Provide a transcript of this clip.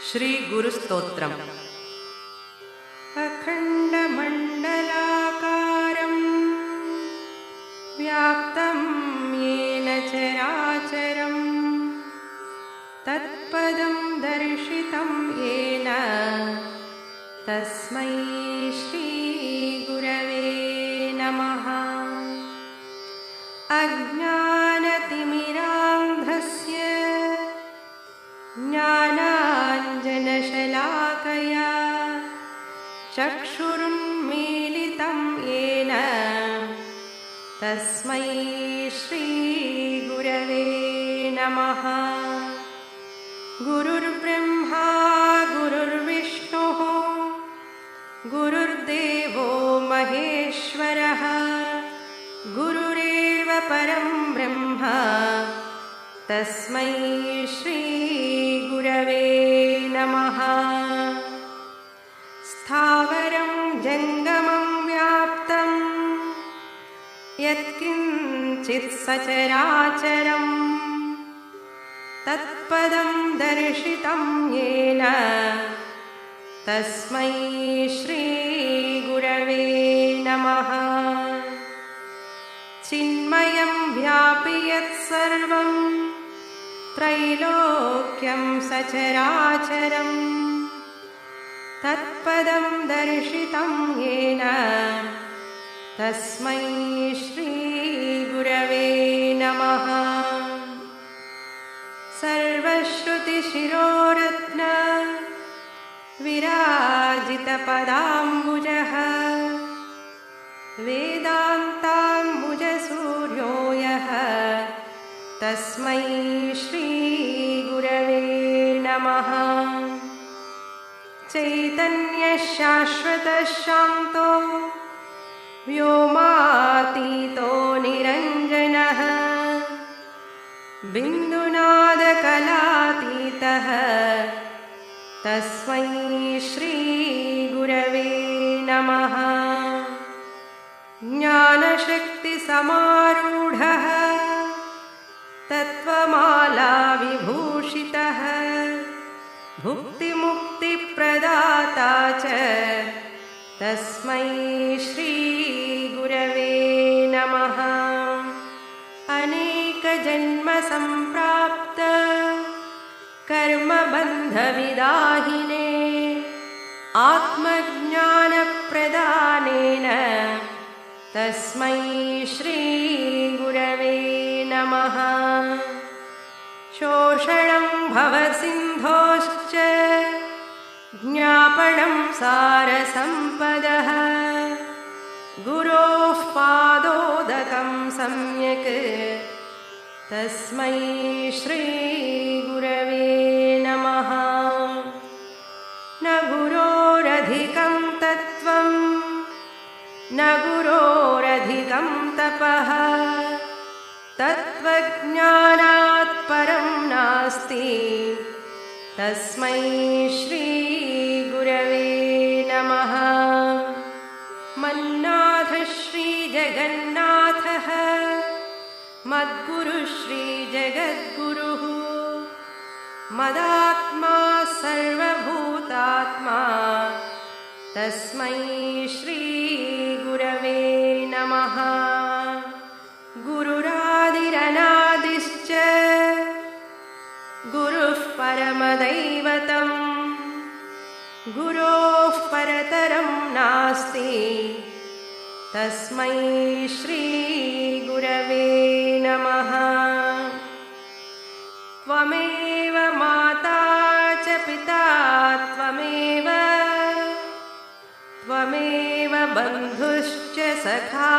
श्री गुरुस्तोत्रम्। अखण्डमण्डलाकारं व्याप्तं येन चराचरं तत्पदं दर्शितं येन तस्मै श्रीगुरवे नमः। अज्ञानतिमिरान्धस्य ज्ञानाञ्जनशलाकया चक्षुरुन्मीलितं येन तस्मै श्रीगुरवे नमः। गुरुर्ब्रह्मा गुरुर्विष्णुः गुरुर्देवो महेश्वरः गुरुरेव परं ब्रह्म तस्मै श्रीगुरवे नमः। स्थावरं जङ्गमं व्याप्तं यत्किञ्चित् सचराचरं तत्पदं दर्शितं येन तस्मै श्रीगुरवे नमः। चिन्मयं व्यापि यत्सर्वं त्रैलोक्यं सचराचरं तत्पदं दर्शितं येन तस्मै श्रीगुरवे नमः। सर्वश्रुतिशिरोरत्न विराजितपदाम्बुजः वेदान्ताम्बुजसूर्यो यः तस्मै श्रीगुरवे नमः। चैतन्यशाश्वतः शान्तो व्योमातीतो निरञ्जनः बिन्दुनादकलातीतः तस्मै श्रीगुरवे नमः। ज्ञानशक्तिसमारूढः तत्त्वमालाविभूषितः भुक्तिमुक्तिप्रदाता च तस्मै श्रीगुरवे नमः। अनेकजन्मसम्प्राप्त कर्मबन्धविदाहिने आत्मज्ञानप्रदानेन तस्मै श्रीगुरवे नमः। शोषणं भवसिन्धोश्च ज्ञापनं सारसम्पदः गुरोः पादोदकं सम्यक् तस्मै श्रीगुरवे नमः। न गुरोरधिकं तत्त्वं न गुरोरधिकं तपः तत्त्वज्ञानात् परं नास्ति तस्मै श्रीगुरवे नमः। मन्नाथः श्रीजगन्नाथः मद्गुरुः श्रीजगद्गुरुः मदात्मा सर्वभूतात्मा तस्मै श्रीगुरवे नमः। गुरुरादिरनादिश्च गुरुः परमदैवतं गुरोः परतरं नास्ति तस्मै श्रीगुरवे नमः। त्वमेव माता च पिता त्वमेव बन्धुश्च सखा